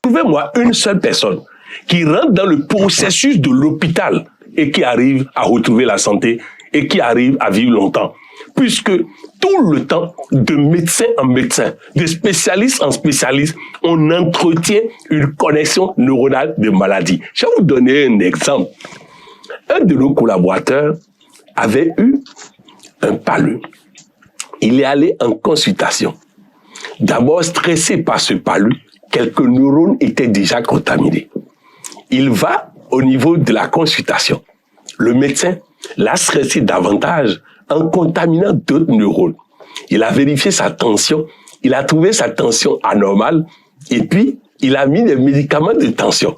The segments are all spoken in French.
Trouvez-moi une seule personne qui rentre dans le processus de l'hôpital et qui arrive à retrouver la santé et qui arrive à vivre longtemps. Puisque tout le temps, de médecin en médecin, de spécialiste en spécialiste, on entretient une connexion neuronale de maladie. Je vais vous donner un exemple. Un de nos collaborateurs avait eu un palu. Il est allé en consultation. D'abord stressé par ce palu, quelques neurones étaient déjà contaminés. Il va au niveau de la consultation. Le médecin l'a stressé davantage en contaminant d'autres neurones. Il a vérifié sa tension, il a trouvé sa tension anormale et puis il a mis des médicaments de tension.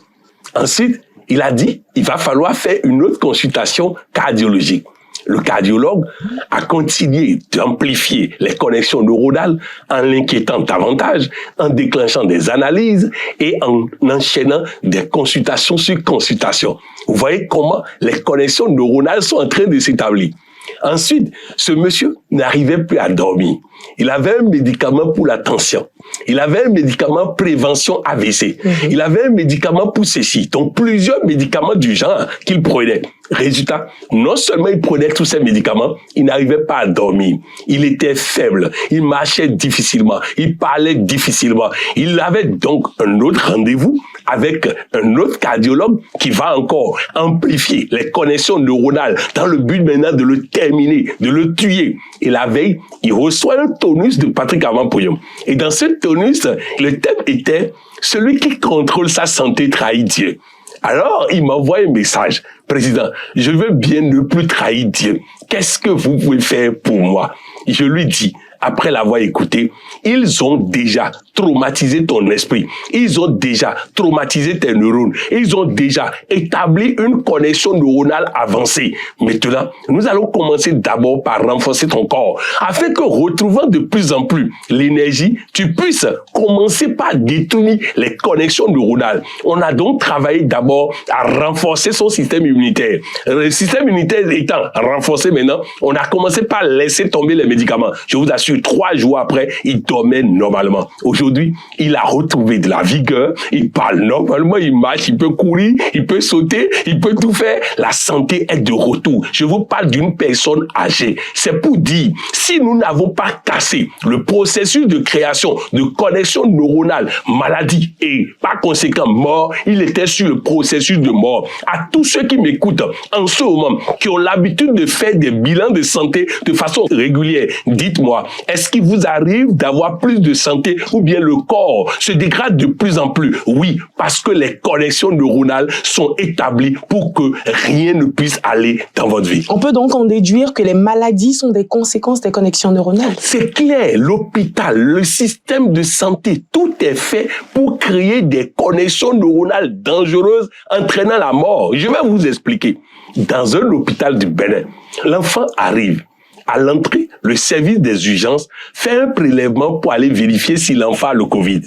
Ensuite, il a dit il va falloir faire une autre consultation cardiologique. Le cardiologue a continué d'amplifier les connexions neuronales en l'inquiétant davantage, en déclenchant des analyses et en enchaînant des consultations sur consultations. Vous voyez comment les connexions neuronales sont en train de s'établir. Ensuite, ce monsieur n'arrivait plus à dormir. Il avait un médicament pour la tension. Il avait un médicament prévention AVC. Il avait un médicament pour ceci. Donc, plusieurs médicaments du genre qu'il prenait. Résultat, non seulement il prenait tous ces médicaments, il n'arrivait pas à dormir. Il était faible. Il marchait difficilement. Il parlait difficilement. Il avait donc un autre rendez-vous avec un autre cardiologue qui va encore amplifier les connexions neuronales dans le but maintenant de le terminer, de le tuer. Et la veille, il reçoit un tonus de Patrick Avampouillon. Et dans ce tonus, le thème était « Celui qui contrôle sa santé trahit Dieu ». Alors, il m'envoie un message. « Président, je veux bien ne plus trahir Dieu. Qu'est-ce que vous pouvez faire pour moi ?» Je lui dis, après l'avoir écouté, ils ont déjà traumatisé ton esprit. Ils ont déjà traumatisé tes neurones. Ils ont déjà établi une connexion neuronale avancée. Maintenant, nous allons commencer d'abord par renforcer ton corps, afin que, retrouvant de plus en plus l'énergie, tu puisses commencer par détruire les connexions neuronales. On a donc travaillé d'abord à renforcer son système immunitaire. Le système immunitaire étant renforcé maintenant, on a commencé par laisser tomber les médicaments. Je vous assure, 3 jours après, il dormait normalement. Aujourd'hui, il a retrouvé de la vigueur, il parle normalement, il marche, il peut courir, il peut sauter, il peut tout faire. La santé est de retour. Je vous parle d'une personne âgée. C'est pour dire, si nous n'avons pas cassé le processus de création de connexion neuronale, maladie et par conséquent mort, il était sur le processus de mort. À tous ceux qui m'écoutent en ce moment, qui ont l'habitude de faire des bilans de santé de façon régulière, dites-moi, est-ce qu'il vous arrive d'avoir plus de santé ou bien le corps se dégrade de plus en plus? Oui, parce que les connexions neuronales sont établies pour que rien ne puisse aller dans votre vie. On peut donc en déduire que les maladies sont des conséquences des connexions neuronales. C'est clair, l'hôpital, le système de santé, tout est fait pour créer des connexions neuronales dangereuses entraînant la mort. Je vais vous expliquer. Dans un hôpital du Bénin, l'enfant arrive. À l'entrée, le service des urgences fait un prélèvement pour aller vérifier si l'enfant a le Covid.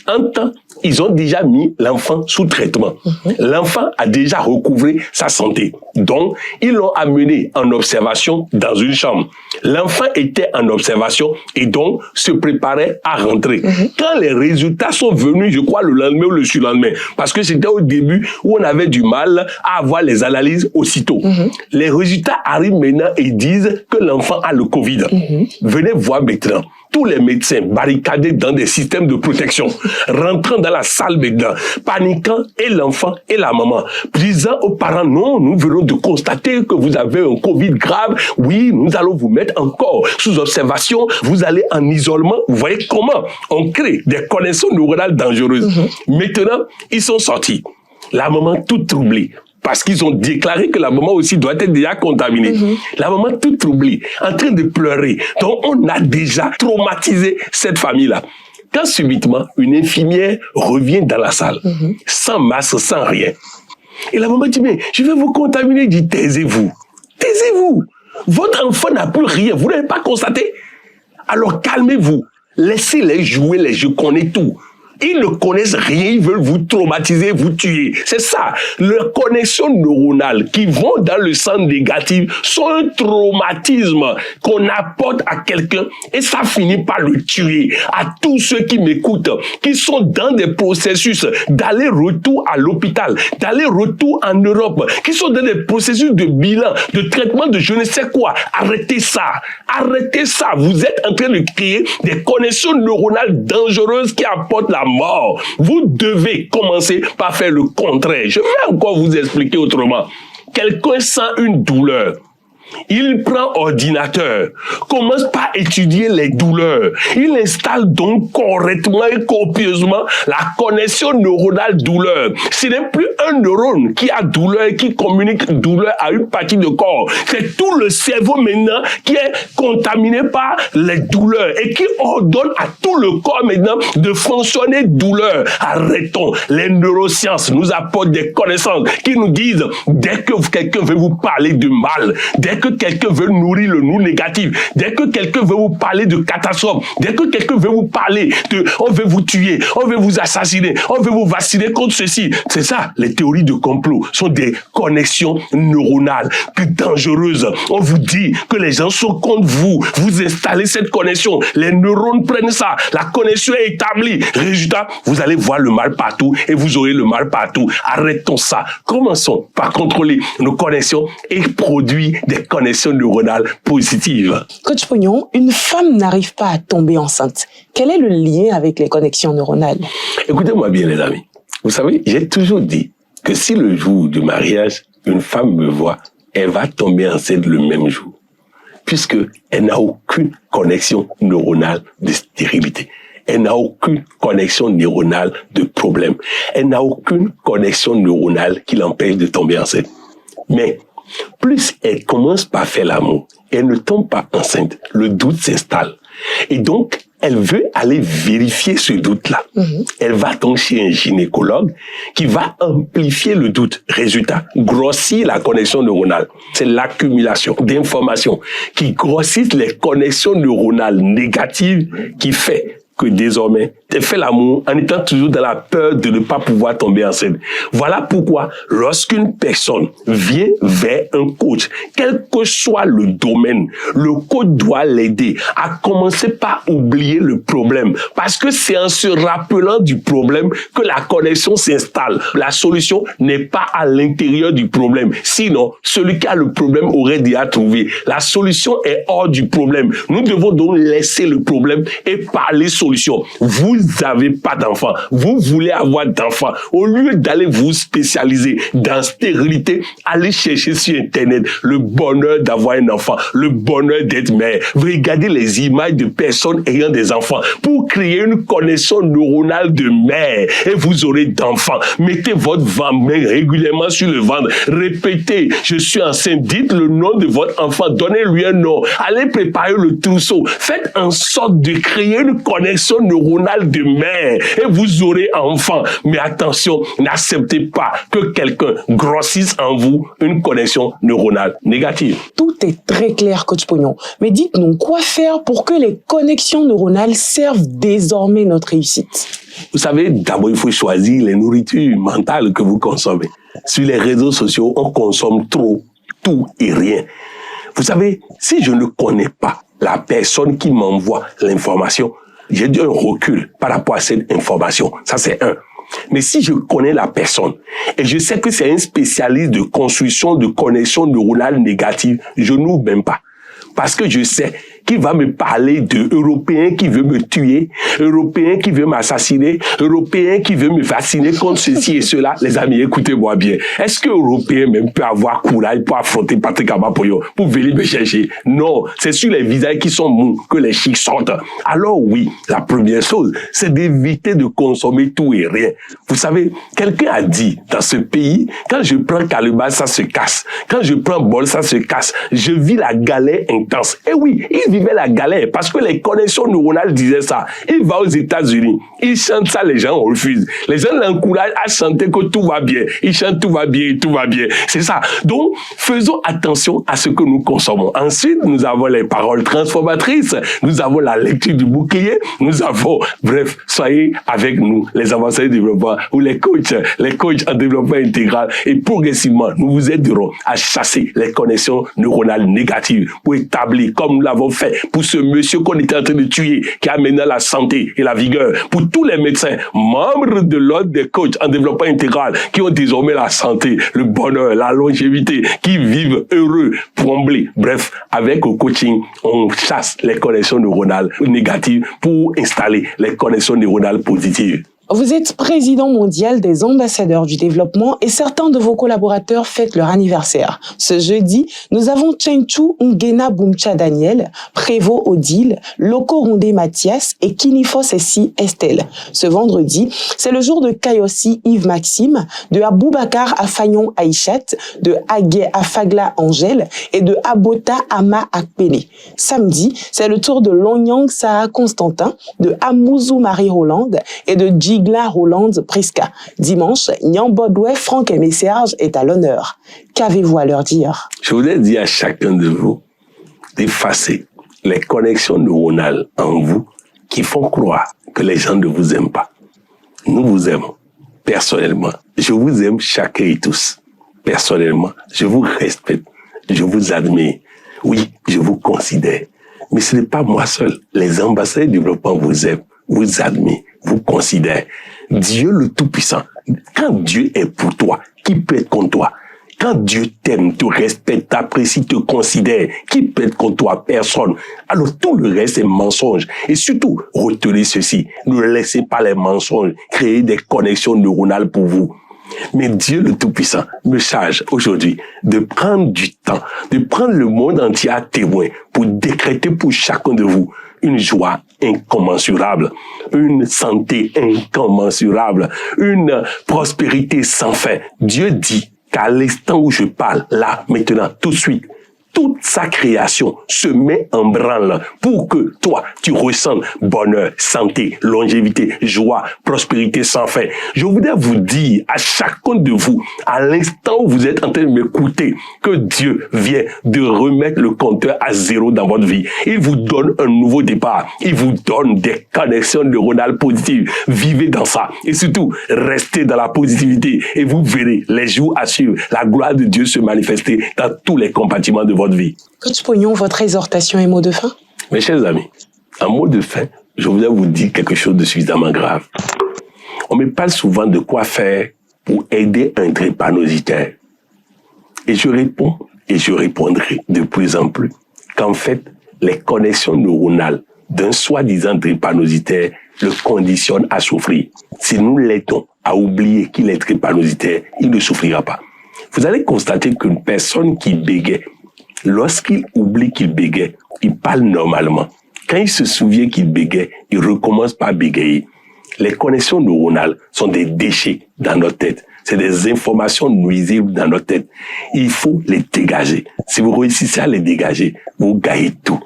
En temps, ils ont déjà mis l'enfant sous traitement. L'enfant a déjà recouvré sa santé. Donc, ils l'ont amené en observation dans une chambre. L'enfant était en observation et donc se préparait à rentrer. Quand les résultats sont venus, je crois le lendemain ou le surlendemain, parce que c'était au début où on avait du mal à avoir les analyses aussitôt. Les résultats arrivent maintenant et disent que l'enfant a le Covid. Venez voir maintenant. Tous les médecins barricadés dans des systèmes de protection, rentrant dans la salle maintenant, paniquant, et l'enfant et la maman, disant aux parents, non, nous venons de constater que vous avez un Covid grave, oui, nous allons vous mettre encore sous observation, vous allez en isolement. Vous voyez comment on crée des connexions neuronales dangereuses. Maintenant, ils sont sortis. La maman toute troublée. Parce qu'ils ont déclaré que la maman aussi doit être déjà contaminée. La maman toute troublée, en train de pleurer. Donc, on a déjà traumatisé cette famille-là. Quand subitement, une infirmière revient dans la salle, sans masque, sans rien. Et la maman dit, mais je vais vous contaminer. Il dit, taisez-vous. Taisez-vous. Votre enfant n'a plus rien. Vous n'avez pas constaté? Alors, calmez-vous. Laissez-les jouer les jeux, qu'on est tout. Ils ne connaissent rien, ils veulent vous traumatiser, vous tuer. C'est ça. Leurs connexions neuronales qui vont dans le sens négatif sont un traumatisme qu'on apporte à quelqu'un et ça finit par le tuer. À tous ceux qui m'écoutent, qui sont dans des processus d'aller-retour à l'hôpital, d'aller-retour en Europe, qui sont dans des processus de bilan, de traitement de je ne sais quoi. Arrêtez ça. Arrêtez ça. Vous êtes en train de créer des connexions neuronales dangereuses qui apportent la mort. Vous devez commencer par faire le contraire. Je vais encore vous expliquer autrement. Quelqu'un sent une douleur. Il prend ordinateur, commence par étudier les douleurs. Il installe donc correctement et copieusement la connexion neuronale douleur. Ce n'est plus un neurone qui a douleur, qui communique douleur à une partie du corps. C'est tout le cerveau maintenant qui est contaminé par les douleurs et qui ordonne à tout le corps maintenant de fonctionner douleur. Arrêtons. Les neurosciences nous apportent des connaissances qui nous disent dès que quelqu'un veut vous parler de mal, dès que quelqu'un veut nourrir le nous négatif, dès que quelqu'un veut vous parler de catastrophe, dès que quelqu'un veut vous parler de on veut vous tuer, on veut vous assassiner, on veut vous vacciner contre ceci. C'est ça, les théories de complot sont des connexions neuronales dangereuses. On vous dit que les gens sont contre vous. Vous installez cette connexion. Les neurones prennent ça. La connexion est établie. Résultat, vous allez voir le mal partout et vous aurez le mal partout. Arrêtons ça. Commençons par contrôler nos connexions et produire des connexions neuronales positives. Coach Pognon, une femme n'arrive pas à tomber enceinte. Quel est le lien avec les connexions neuronales? Écoutez-moi bien, les amis. Vous savez, j'ai toujours dit que si le jour du mariage, une femme me voit, elle va tomber enceinte le même jour, puisqu'elle n'a aucune connexion neuronale de stérilité. Elle n'a aucune connexion neuronale de problème. Elle n'a aucune connexion neuronale qui l'empêche de tomber enceinte. Mais plus elle commence par faire l'amour, elle ne tombe pas enceinte, le doute s'installe. Et donc, elle veut aller vérifier ce doute-là. Elle va donc chez un gynécologue qui va amplifier le doute. Résultat, grossir la connexion neuronale. C'est l'accumulation d'informations qui grossissent les connexions neuronales négatives qui fait que désormais, tu fais l'amour en étant toujours dans la peur de ne pas pouvoir tomber enceinte. Voilà pourquoi, lorsqu'une personne vient vers un coach, quel que soit le domaine, le coach doit l'aider à commencer par oublier le problème. Parce que c'est en se rappelant du problème que la connexion s'installe. La solution n'est pas à l'intérieur du problème. Sinon, celui qui a le problème aurait déjà trouvé. La solution est hors du problème. Nous devons donc laisser le problème et parler solution. Vous n'avez pas d'enfant. Vous voulez avoir d'enfant. Au lieu d'aller vous spécialiser dans stérilité, allez chercher sur Internet le bonheur d'avoir un enfant, le bonheur d'être mère. Regardez les images de personnes ayant des enfants pour créer une connexion neuronale de mère et vous aurez d'enfants. Mettez votre main régulièrement sur le ventre. Répétez, je suis enceinte. Dites le nom de votre enfant. Donnez-lui un nom. Allez préparer le trousseau. Faites en sorte de créer une connexion neuronale de mère et vous aurez enfant. Mais attention, n'acceptez pas que quelqu'un grossisse en vous une connexion neuronale négative. Tout est très clair, Coach Pognon. Mais dites-nous, quoi faire pour que les connexions neuronales servent désormais notre réussite? Vous savez, d'abord, il faut choisir les nourritures mentales que vous consommez. Sur les réseaux sociaux, on consomme trop, tout et rien. Vous savez, si je ne connais pas la personne qui m'envoie l'information, j'ai un recul par rapport à cette information. Ça, c'est un. Mais si je connais la personne et je sais que c'est un spécialiste de construction de connexions neuronales négatives, je n'ouvre même pas. Parce que je sais qu'il va me parler de Européen qui veut me tuer, Européen qui veut m'assassiner, Européen qui veut me vacciner contre ceci et cela. Les amis, écoutez-moi bien. Est-ce que Européen même peut avoir courage pour affronter Patrick Amapoyo, pour venir me chercher? Non, c'est sur les visages qui sont mous que les chics sortent. Alors oui, la première chose, c'est d'éviter de consommer tout et rien. Vous savez, quelqu'un a dit dans ce pays, quand je prends calebasse, ça se casse. Quand je prends bol, ça se casse. Je vis la galère intense. Et oui, il vivait la galère parce que les connexions neuronales disaient ça. Il va aux États-Unis, il chante ça, les gens refusent. Les gens l'encouragent à chanter que tout va bien. Il chante tout va bien, tout va bien. C'est ça. Donc, faisons attention à ce que nous consommons. Ensuite, nous avons les paroles transformatrices, nous avons la lecture du bouclier, nous avons, bref, soyez avec nous, les avancés du développement ou les coachs en développement intégral, et progressivement, nous vous aiderons à chasser les connexions neuronales négatives pour établir, comme nous l'avons fait pour ce monsieur qu'on était en train de tuer, qui a maintenant la santé et la vigueur, pour tous les médecins, membres de l'ordre des coachs en développement intégral, qui ont désormais la santé, le bonheur, la longévité, qui vivent heureux, comblés. Bref, avec le coaching, on chasse les connexions neuronales négatives pour installer les connexions neuronales positives. Vous êtes président mondial des ambassadeurs du développement et certains de vos collaborateurs fêtent leur anniversaire. Ce jeudi, nous avons Chenchu Ngena Bumcha Daniel, Prévost Odile, Loko Rondé Mathias et Kinifos Essi Estelle. Ce vendredi, c'est le jour de Kayossi Yves Maxime, de Aboubakar Afagnon Aïchat, de Agué Afagla Angèle et de Abota Ama Akpene. Samedi, c'est le tour de Lonyang Saha Constantin, de Amouzou Marie Hollande et de Gigla Rolande Prisca. Dimanche, Nyambodwe Franck Aimé Serge est à l'honneur. Qu'avez-vous à leur dire? Je voudrais dire à chacun de vous d'effacer les connexions neuronales en vous qui font croire que les gens ne vous aiment pas. Nous vous aimons. Personnellement, je vous aime chacun et tous. Personnellement, je vous respecte. Je vous admire. Oui, je vous considère. Mais ce n'est pas moi seul. Les ambassadeurs du développement vous aiment, vous admirent, vous considèrent. Dieu le Tout-Puissant, quand Dieu est pour toi, qui peut être contre toi? Quand Dieu t'aime, te respecte, t'apprécie, te considère, qui peut être contre toi? Personne. Alors tout le reste est mensonge. Et surtout, retenez ceci. Ne laissez pas les mensonges créer des connexions neuronales pour vous. Mais Dieu le Tout-Puissant me charge aujourd'hui de prendre du temps, de prendre le monde entier à témoin pour décréter pour chacun de vous une joie incommensurable, une santé incommensurable, une prospérité sans fin. Dieu dit qu'à l'instant où je parle, là, maintenant, tout de suite, toute sa création se met en branle pour que toi, tu ressentes bonheur, santé, longévité, joie, prospérité sans fin. Je voudrais vous dire à chacun de vous, à l'instant où vous êtes en train de m'écouter, que Dieu vient de remettre le compteur à zéro dans votre vie. Il vous donne un nouveau départ. Il vous donne des connexions neuronales positives. Vivez dans ça. Et surtout, restez dans la positivité et vous verrez les jours à suivre la gloire de Dieu se manifester dans tous les compartiments de votre vie. Coach Pognon, votre exhortation et mot de fin? Mes chers amis, en mot de fin, je voudrais vous dire quelque chose de suffisamment grave. On me parle souvent de quoi faire pour aider un drépanocytaire. Et je réponds, et je répondrai de plus en plus, qu'en fait, les connexions neuronales d'un soi-disant drépanocytaire le conditionnent à souffrir. Si nous l'aidons à oublier qu'il est drépanocytaire, il ne souffrira pas. Vous allez constater qu'une personne qui bégaie, lorsqu'il oublie qu'il bégaie, il parle normalement. Quand il se souvient qu'il bégaie, il recommence par bégayer. Les connexions neuronales sont des déchets dans notre tête. C'est des informations nuisibles dans notre tête. Il faut les dégager. Si vous réussissez à les dégager, vous gagnez tout.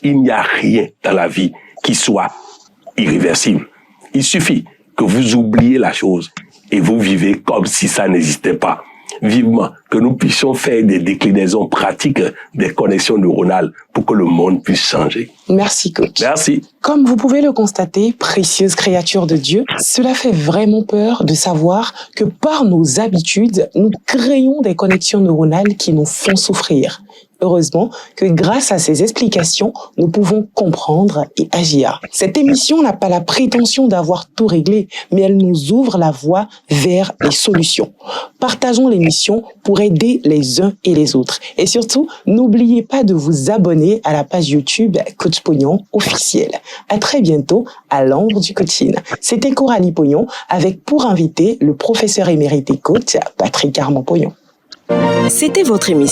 Il n'y a rien dans la vie qui soit irréversible. Il suffit que vous oubliez la chose et vous vivez comme si ça n'existait pas. Vivement que nous puissions faire des déclinaisons pratiques des connexions neuronales pour que le monde puisse changer. Merci, coach. Merci. Comme vous pouvez le constater, précieuse créature de Dieu, cela fait vraiment peur de savoir que par nos habitudes, nous créons des connexions neuronales qui nous font souffrir. Heureusement que grâce à ces explications, nous pouvons comprendre et agir. Cette émission n'a pas la prétention d'avoir tout réglé, mais elle nous ouvre la voie vers les solutions. Partageons l'émission pour aider les uns et les autres. Et surtout, n'oubliez pas de vous abonner à la page YouTube Coach Pognon officielle. À très bientôt à l'ombre du coaching. C'était Coralie Pognon avec pour invité le professeur émérité coach Patrick Armand Pognon. C'était votre émission.